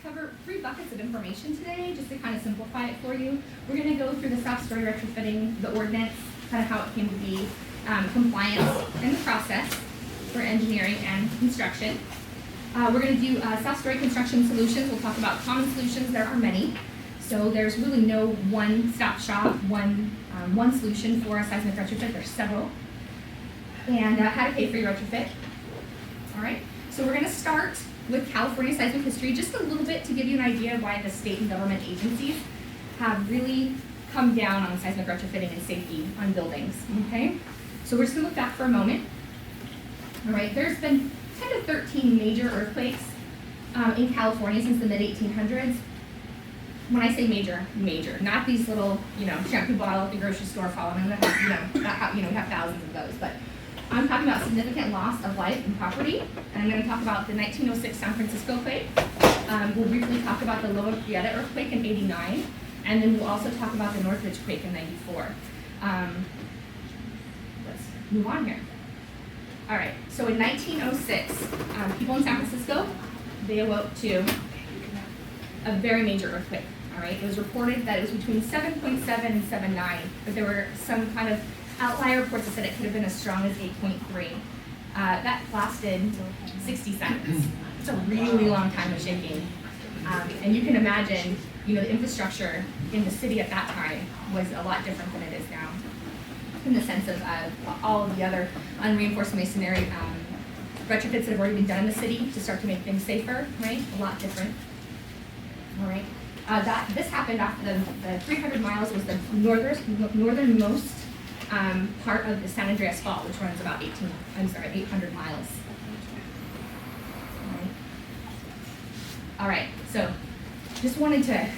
cover 3 buckets of information today, just to kind of simplify it for you. We're going to go through the self-story retrofitting, the ordinance, kind of how it came to be, compliance, and the process for engineering and construction. We're going to do self-story construction solutions. We'll talk about common solutions. There are many. So there's really no one-stop shop, one solution for a seismic retrofit. There's several. And how to pay for your retrofit. All right. So we're going to start with California seismic history, just a little bit to give you an idea of why the state and government agencies have really come down on seismic retrofitting and safety on buildings. Okay. So we're just going to look back for a moment. All right. There's been 10 to 13 major earthquakes in California since the mid-1800s. When I say major, major, not these little, shampoo bottle at the grocery store falling. We have thousands of those, but I'm talking about significant loss of life and property. And I'm going to talk about the 1906 San Francisco quake. We'll briefly talk about the Loma Prieta earthquake in '89, and then we'll also talk about the Northridge quake in '94. Let's move on here. All right, so in 1906, people in San Francisco, they awoke to a very major earthquake. All right, it was reported that it was between 7.7 and 7.9, but there were some kind of outlier reports that said it could have been as strong as 8.3. That lasted 60 seconds. It's a really long time of shaking. And you can imagine, the infrastructure in the city at that time was a lot different than it is now, in the sense of all of the other unreinforced masonry retrofits that have already been done in the city to start to make things safer, right? A lot different. All right. This happened after the 300 miles was the northernmost part of the San Andreas Fault, which runs about 800 miles. All right, so just wanted to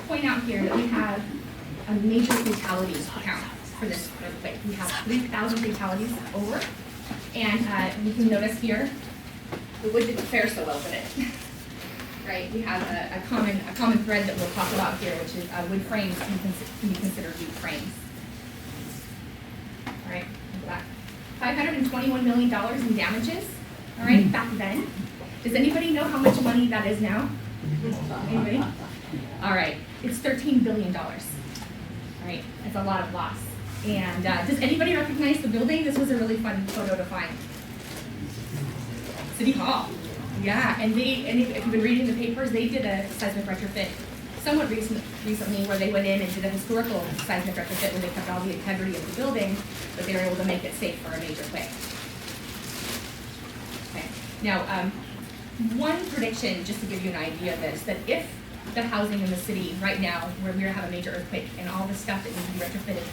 point out here that we have a major fatality count for this earthquake. We have 3,000 fatalities over, and you can notice here, the wood didn't fare so well with it. Right, we have a common thread that we'll talk about here, which is wood frames can be considered weak frames. All right, go back. $521 million in damages. All right, back then. Does anybody know how much money that is now? Anybody? All right, it's $13 billion. All right, it's a lot of loss. And does anybody recognize the building? This was a really fun photo to find. City Hall. Yeah, and if you've been reading the papers, they did a seismic retrofit somewhat recently where they went in and did a historical seismic retrofit where they kept all the integrity of the building, but they were able to make it safe for a major quake. Okay. Now, one prediction, just to give you an idea of this, that if the housing in the city right now, where we're going to have a major earthquake and all the stuff that needs to be retrofitted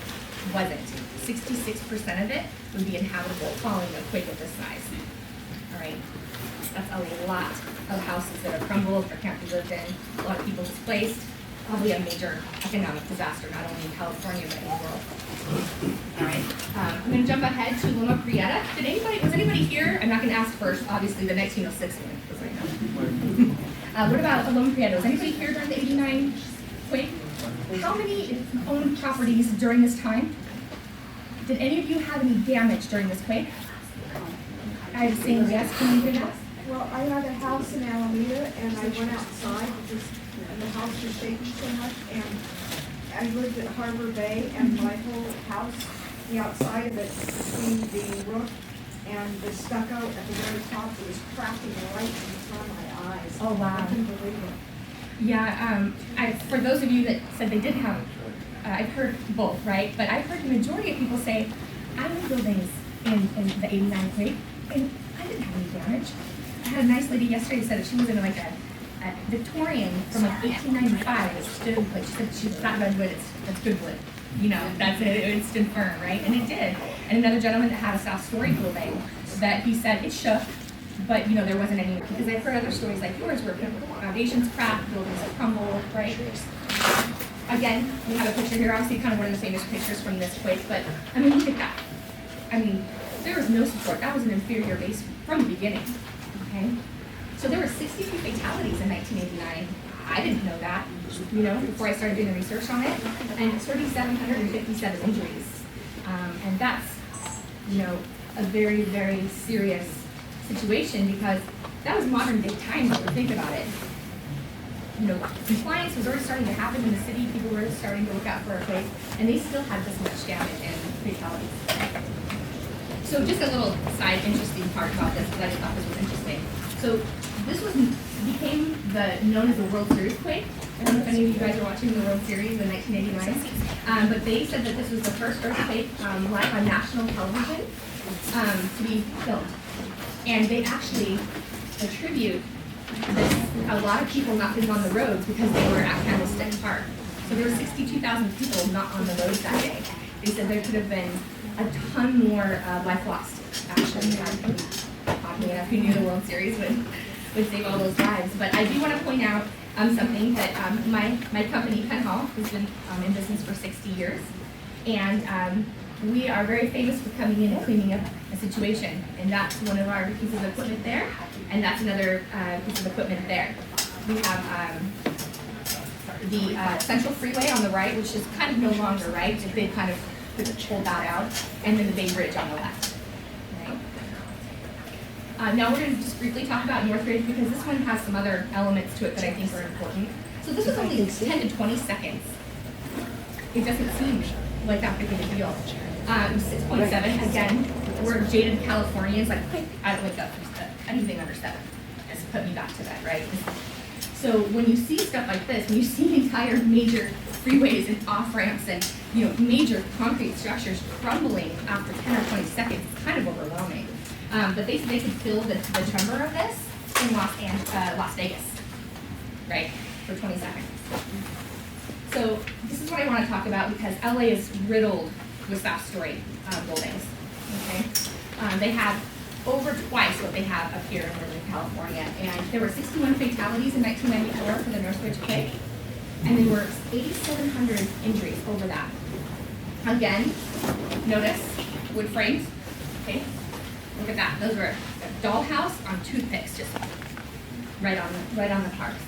wasn't, 66% of it would be inhabitable following a quake of this size. All right. That's a lot of houses that are crumbled or can't be lived in, a lot of people displaced, probably a major economic disaster, not only in California, but in the world. All right, I'm going to jump ahead to Loma Prieta. Was anybody here? I'm not going to ask first, obviously, the 1906 one. What about Loma Prieta? Was anybody here during the '89 quake? How many owned properties during this time? Did any of you have any damage during this quake? I was saying yes. Can you hear that? Well, I had a house in Alameda, and I went outside because the house was shaking so much, and I lived at Harbor Bay, and my whole house, the outside of it, between the roof and the stucco at the very top, it was cracking right in front of my eyes. Oh, wow. I couldn't believe it. Yeah, for those of you that said they did have, I've heard both, right? But I've heard the majority of people say, I own buildings in the '89 quake, and I didn't have any damage. I had a nice lady yesterday who said that she was in a Victorian from 1895 that stood, she said she's not redwood, it's good wood. That's it, it stood firm, right? And it did. And another gentleman that had a self-story building that he said it shook, but there wasn't any, because I've heard other stories like yours where foundations cracked, buildings have crumbled, right? Again, we have a picture here, obviously kind of one of the famous pictures from this quake, but look at that. There was no support. That was an inferior base from the beginning. Okay, so there were 62 fatalities in 1989. I didn't know that, before I started doing the research on it, and 3,757 injuries. And that's, a very, very serious situation because that was modern day times if you think about it. compliance was already starting to happen in the city. People were starting to look out for a quake, and they still had this much damage and fatalities. So just a little side interesting part about this, because I just thought this was interesting. So this became known as the World Series quake. I don't know if any of you guys are watching the World Series in 1989, but they said that this was the first earthquake live on national television to be filmed. And they actually attribute this, a lot of people not being on the roads because they were at Candlestick Park. So there were 62,000 people not on the roads that day. They said there could have been a ton more life lost, actually. Oddly enough, who knew the World Series would save all those lives. But I do want to point out something that my company, Penhall, has been in business for 60 years. And we are very famous for coming in and cleaning up a situation. And that's one of our pieces of equipment there. And that's another piece of equipment there. We have the Central Freeway on the right, which is kind of no longer right. They kind of pulled that out. And then the Bay Bridge on the left. Now we're going to just briefly talk about Northridge because this one has some other elements to it that I think are important. So this was only 10 to 20 seconds. It doesn't seem like that big of a deal. 6.7, again, we're jaded Californians, like, I don't wake up, anything under 7. Just put me back to bed, right? So when you see stuff like this, when you see entire major freeways and off-ramps and major concrete structures crumbling after 10 or 20 seconds, it's kind of overwhelming. But they said they could feel the tremor of this in Las Vegas, right, for 20 seconds. So this is what I want to talk about because LA is riddled with soft-story buildings, okay? They have over twice what they have up here in Northern California. And there were 61 fatalities in 1994 for the Northridge quake, and there were 8,700 injuries over that. Again, notice wood frames, okay? Look at that. Those were a dollhouse on toothpicks, just right on the parks.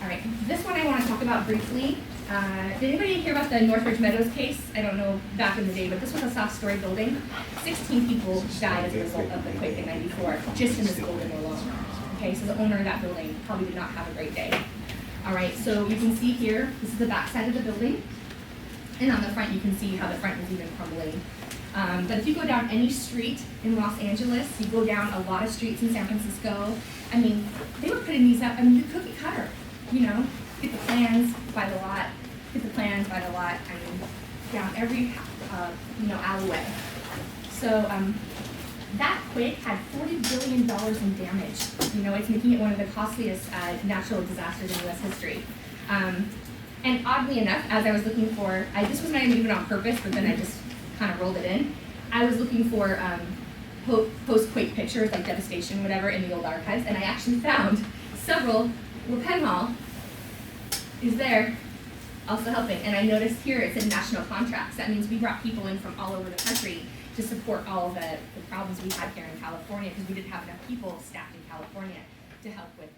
All right. This one I want to talk about briefly. Did anybody hear about the Northridge Meadows case? I don't know back in the day, but this was a soft-story building. 16 people died as a result of the quake in '94, just in this building alone. Okay, so the owner of that building probably did not have a great day. All right, so you can see here, this is the back side of the building, and on the front you can see how the front is even crumbling. But if you go down any street in Los Angeles, you go down a lot of streets in San Francisco, I mean, they were putting these up, I mean, you cookie cutter, get the plans by the lot, I mean, down every, alleyway. So that quake had $40 billion in damage. It's making it one of the costliest natural disasters in U.S. history. And oddly enough, as I was looking for, this was not even on purpose, but then I just kind of rolled it in. I was looking for post-quake pictures, like devastation, whatever, in the old archives, and I actually found several where penhall is there also helping. And I noticed here it said national contracts. That means we brought people in from all over the country to support all the problems we had here in California because we didn't have enough people staffed in California to help with